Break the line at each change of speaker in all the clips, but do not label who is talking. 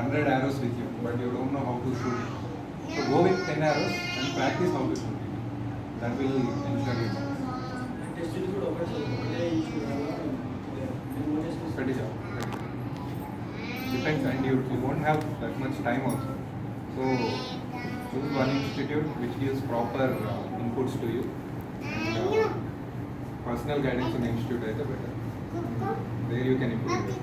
100 arrows with you, but you don't know how to shoot it. So go with 10 arrows and practice how to shoot it. That will ensure you marks. Pretty sure. Depends, and you won't have that much time also. So choose one institute which gives proper inputs to you. And, personal guidance in the institute is better. There you can improve it.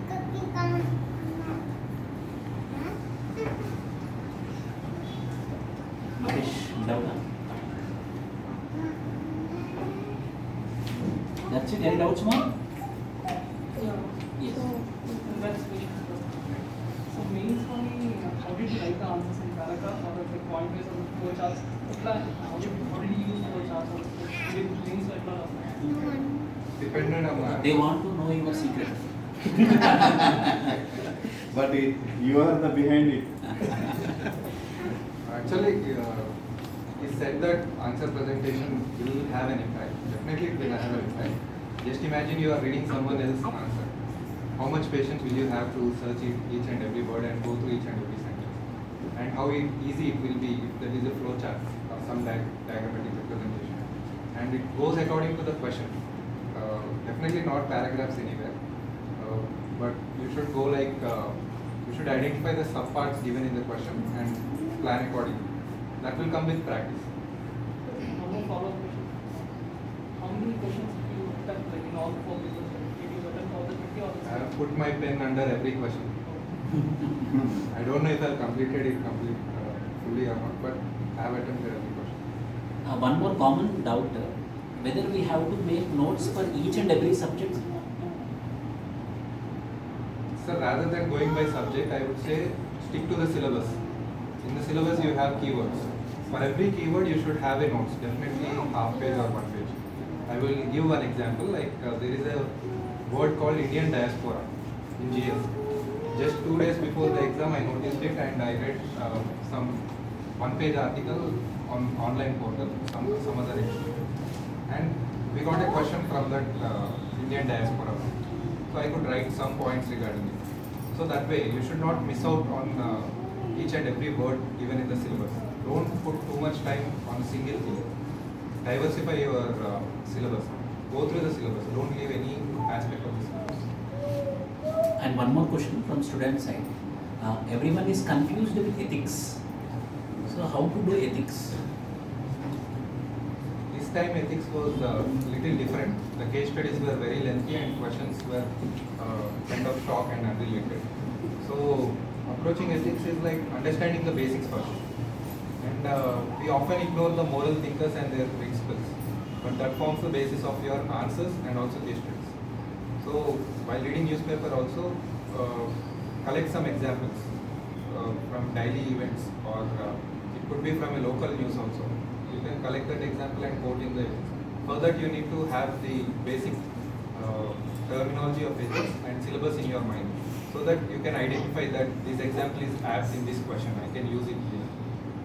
That's it. Any doubts, ma'am? Yes.
So mains for me, how did you write the answers in paragraph or the point based on the flowcharts? How did you use flowcharts or did things like that?
Dependent on
They want to know your secret.
But you are the behind it.
Actually, he said that answer presentation will have an impact. Definitely it will have an impact. Just imagine you are reading someone else's answer. How much patience will you have to search each and every word and go through each and every sentence? And how easy it will be if there is a flow chart or some diagrammatic representation. And it goes according to the question. Definitely not paragraphs anywhere. But you should go like, you should identify the subparts given in the question and plan accordingly. That will come with practice.
One more follow-up question. How many questions have you looked at like in all 4 papers? Did you attempt all the 20 or
I have put my pen under every question. I don't know if I have completed it fully or not, but I have attempted every question.
One more common doubt, whether we have to make notes for each and every subject.
So rather than going by subject, I would say stick to the syllabus. In the syllabus you have keywords. For every keyword you should have a notes, definitely half page or 1 page. I will give one example, like there is a word called Indian diaspora in GS. Just 2 days before the exam I noticed it and I read some 1-page article on online portal, some other institute. And we got a question from that Indian diaspora. So I could write some points regarding it. So that way you should not miss out on each and every word given in the syllabus. Don't put too much time on a single thing. Diversify your syllabus. Go through the syllabus. Don't leave any aspect of the syllabus.
And one more question from student side. Everyone is confused with ethics. So how to do ethics?
This time ethics was little different. The case studies were very lengthy and questions were kind of shock and unrelated. So approaching ethics is like understanding the basics first. And we often ignore the moral thinkers and their principles. But that forms the basis of your answers and also case studies. So while reading newspaper also, collect some examples from daily events or it could be from a local news also. You can collect that example and quote in the ethics. For that you need to have the basic terminology of ethics and syllabus in your mind so that you can identify that this example is apt in this question, I can use it here.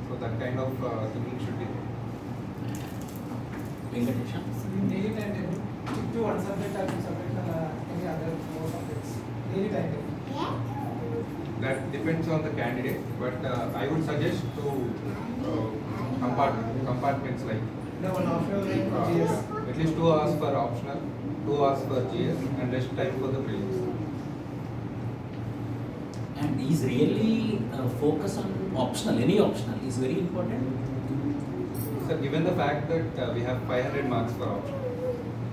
So that kind of thinking should be there.
Venkatesha?
So in daily timetable, stick to one subject or two subjects and any other 4 subjects. Daily timetable.
That depends on the candidate, but I would suggest to compartments like
No, one optional like GS.
at least 2 hours for optional, 2 hours for GS and rest time for the prelims.
And is really focus on optional, any optional is very important.
So given the fact that we have 500 marks for optional,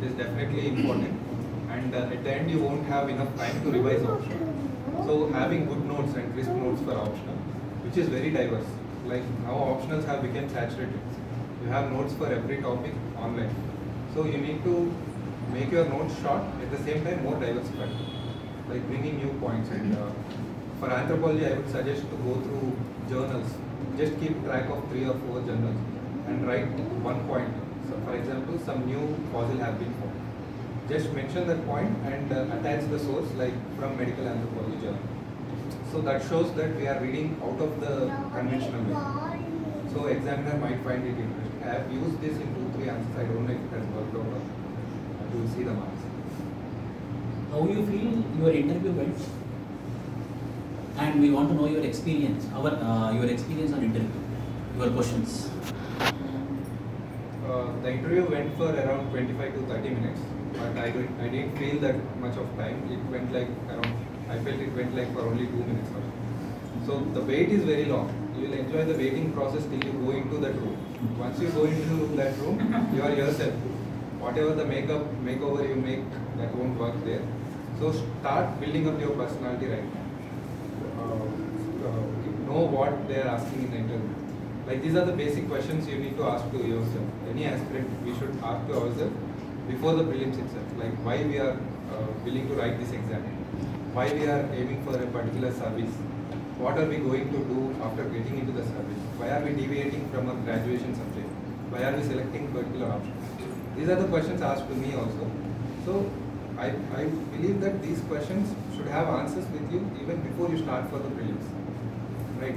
it is definitely important and at the end you won't have enough time to revise optional. So having good notes and crisp notes for optional, which is very diverse. Like now optionals have become saturated. You have notes for every topic online. So you need to make your notes short at the same time more diversified. Like bringing new points and for anthropology I would suggest to go through journals. Just keep track of 3 or 4 journals and write 1 point. So for example, some new fossil have been found. Just mention that point and attach the source like from medical anthropology journal. So that shows that we are reading out of the conventional way. So examiner might find it interesting. I have used this in 2-3 answers. I don't know if it has worked out or not. You will see the marks.
How you feel your interview went? and we want to know your experience, your experience on interview, your questions.
The interview went for around 25 to 30 minutes, but I didn't feel that much of time. It went like around, I felt it went like for only 2 minutes or so. So the wait is very long. You will enjoy the waiting process till you go into that room. Once you go into that room, you are yourself. Whatever the makeover you make, that won't work there. So start building up your personality right now. Know what they are asking in the interview. Like these are the basic questions you need to ask to yourself. Any aspirant, we should ask to ourselves before the prelims itself. Like why we are willing to write this exam, why we are aiming for a particular service, what are we going to do after getting into the service, why are we deviating from a graduation subject, why are we selecting particular options. These are the questions asked to me also. So I believe that these questions should have answers with you even before you start for the prelims, right?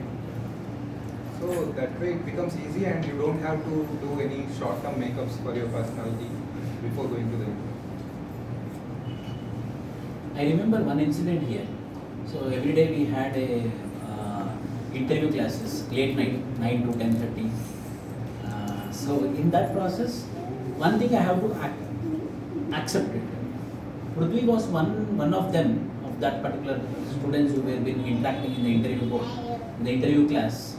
So that way it becomes easy and you don't have to do any short-term makeups for your personality before going to the interview.
I remember one incident here. So every day we had a interview classes, late night, 9 to 10:30. So in that process, one thing I have to accept it. Prithvi was one of them, of that particular students who were been interacting in the interview board, in the interview class.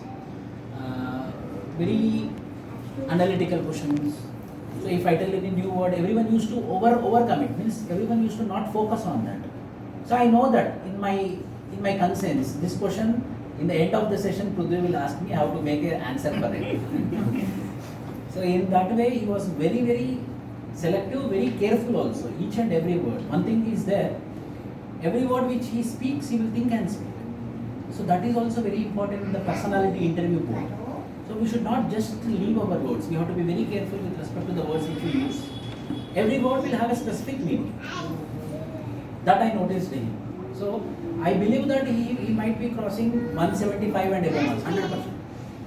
Very analytical questions. So if I tell any new word, everyone used to overcome it. Means everyone used to not focus on that. So I know that in my conscience, this question in the end of the session, Prithvi will ask me how to make an answer for it. So in that way, he was very, very selective, very careful also, each and every word. One thing is there, every word which he speaks, he will think and speak. So that is also very important in the personality interview board. So we should not just leave our words. We have to be very careful with respect to the words which we use. Every word will have a specific meaning. That I noticed in him. So I believe that he might be crossing 175 and above marks, 100%.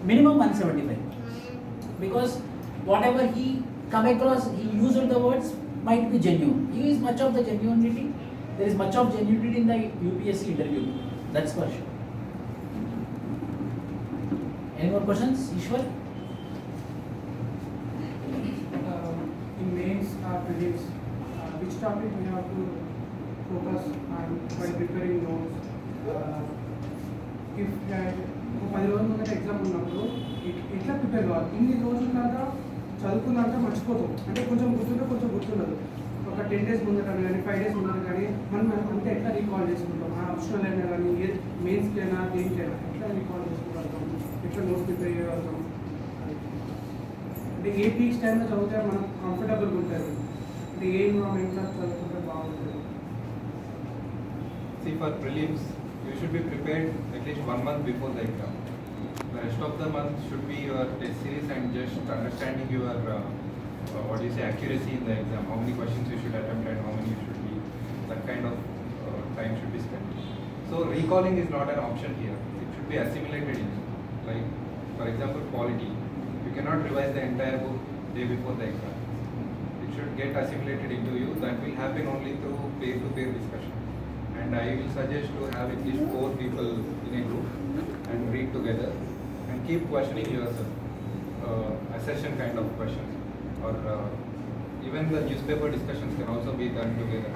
Minimum 175. Because whatever he come across, he used the words might be genuine. He is much of the genuinity. There is much of genuinity in the UPSC interview. That's for sure. Any more questions, Ishwar?
In mains or prelims, which topic we have to focus on while preparing notes? If 10 రోజుల ముందర exam ఉన్నప్పుడు ఎట్లా prepare కావాలి? ఇన్ని రోజుల దాకా చదువుకున్నాక మర్చిపోతాం, అంటే కొంచెం గుర్తుంటే కొంచెం గుర్తుండదు. ఒక 10 days ముందర కానీ 5 days ముందర కానీ మనం అంతే ఎట్లా రీకాల్ చేసుకుంటాం? ఆ ఆప్షనల్ అయినా కానీ మెయిన్స్కైనా దేనికైనా ఎట్లా రీకాల్ చేసుకుంటాం? ఎట్లా నోట్స్ ప్రిపేర్ చేయగలుగుతాం? అంటే ఏ పీక్స్ టైంలో చదివితే మనకు కంఫర్టబుల్గా ఉంటుంది, అంటే ఏ ఎన్విరాన్మెంట్లో చదువుకుంటే బాగుంటుంది?
See, for prelims, you should be prepared at least 1 month before the exam. The rest of the month should be your test series and just understanding your accuracy in the exam. How many questions you should attempt and how many you should be. That kind of time should be spent. So recalling is not an option here. It should be assimilated in you. Like for example, polity. You cannot revise the entire book day before the exam. It should get assimilated into you. That will happen only through peer-to-peer discussion. And I will suggest to have at least 4 people in a group and read together and keep questioning yourself. Accession kind of questions, or even the newspaper discussions can also be done together.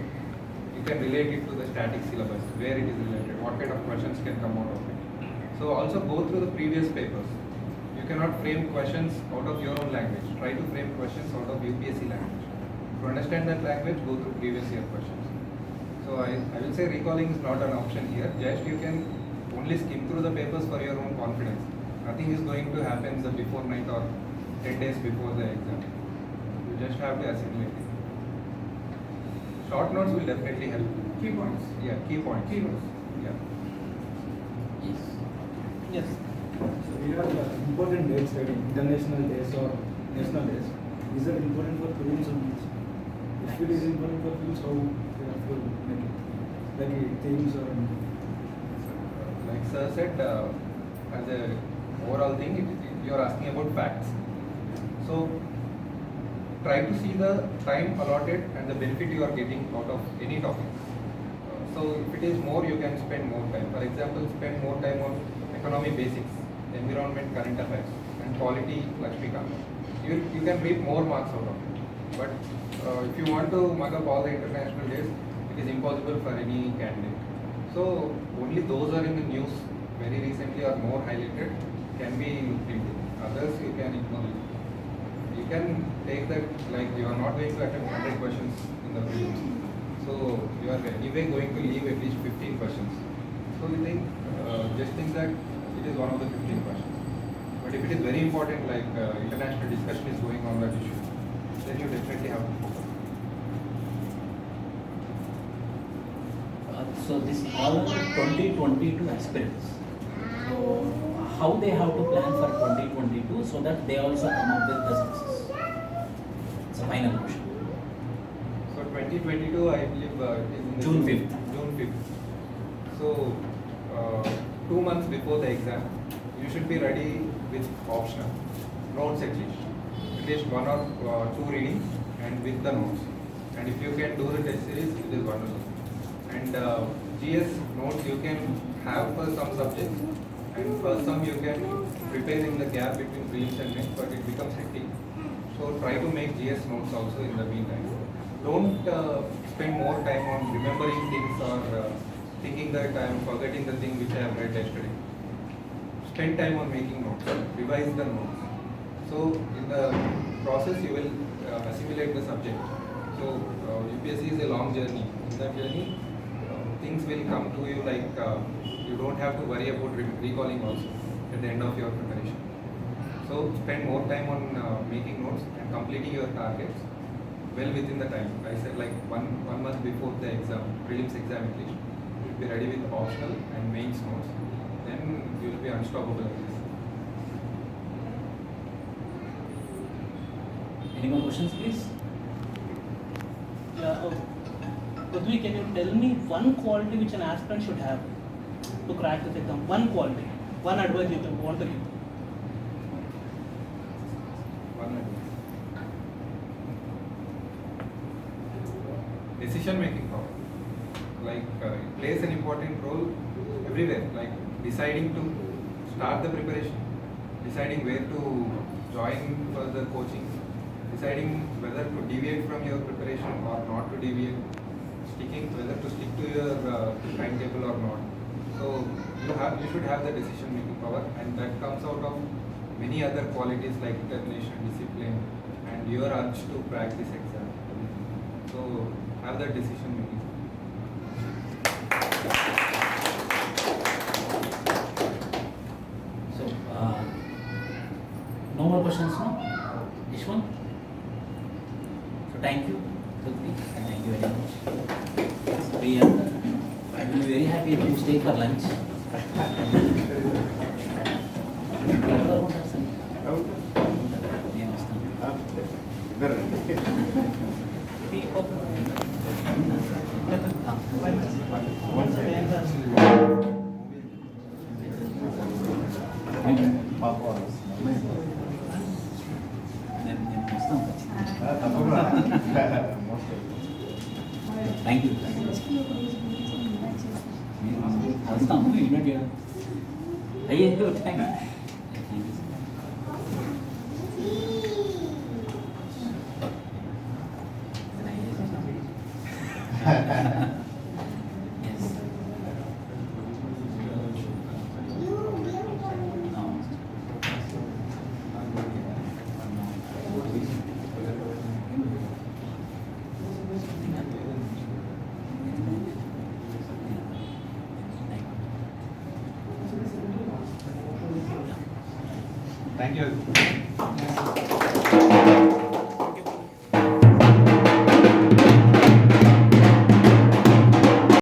You can relate it to the static syllabus, where it is related, what kind of questions can come out of it. So also go through the previous papers. You cannot frame questions out of your own language. Try to frame questions out of UPSC language. To understand that language, go through previous year questions. So I will say recalling is not an option here. Just you can only skim through the papers for your own confidence. Nothing is going to happen the before night or 10 days before the exam. You just have to assimilate it. Short notes will definitely help.
Key points.
Yeah, key points.
Keywords.
Yeah.
Yes.
Yes.
So here are the important dates, like international days or national days. Is that important for prelims or not? If it is important for prelims, how they have to make it? Like themes or
Like sir said, as a overall thing, you are asking about facts. So try to see the time allotted and the benefit you are getting out of any topic. So if it is more, you can spend more time. For example, spend more time on economy basics, environment, current affairs, and quality Lakshmikant. You can reap more marks out of it. But if you want to mug up all the international days, it is impossible for any candidate. So only those are in the news very recently or more highlighted can be looked into. Others you can ignore it. You can take that like you are not going to attempt 100 questions in the prelims. So you are anyway going to leave at least 15 questions. So you think, just think that it is one of the 15 questions. But if it is very important, like international discussion is going on that issue, then you definitely have to focus.
So this all are 2022 aspirants. So how they have to plan for 2022 so that they also come up with the success. It's a final question.
So 2022, I believe is in the
June 5th.
June 5th. So 2 months before the exam, you should be ready with optional notes at least one or two readings and with the notes. And if you can do the test series, it is wonderful. And GS notes you can have for some subjects, and for some you can prepare in the gap between prelims and mains, but it becomes hectic. So try to make GS notes also in the meantime. Don't spend more time on remembering things or thinking that I am forgetting the thing which I have read yesterday. Spend time on making notes, revise the notes. So in the process you will assimilate the subject. So UPSC is a long journey. In that journey, things will come to you like you don't have to worry about recalling also at the end of your preparation. So spend more time on making notes and completing your targets well within the time. I said like one month before the exam, prelims exam at least, you will be ready with optional and mains notes. Then you will be unstoppable at this.
Any more questions, please?
Yeah, Prithvi, can you tell me one quality which an aspirant should have to crack this exam? One quality, one advice you can want to give.
One minute. Decision making power. Like it plays an important role everywhere. Like deciding to start the preparation, deciding where to join for the coaching, deciding whether to deviate from your preparation or not to deviate, whether to stick to your timetable or not. So you should have the decision making power, and that comes out of many other qualities like determination, discipline, and your urge to crack this exam. So have that decision making.
So no more questions now? Ishwan? So thank you, Prithvi, and thank you very much. Priya, I will be very happy if you stay for lunch. ఎవరు ఉంటారు sir? నేను వస్తాను. నేను వస్తాను. Thank you. వస్తాము invite చేయాలి. అయ్యో thank you.
Thank you.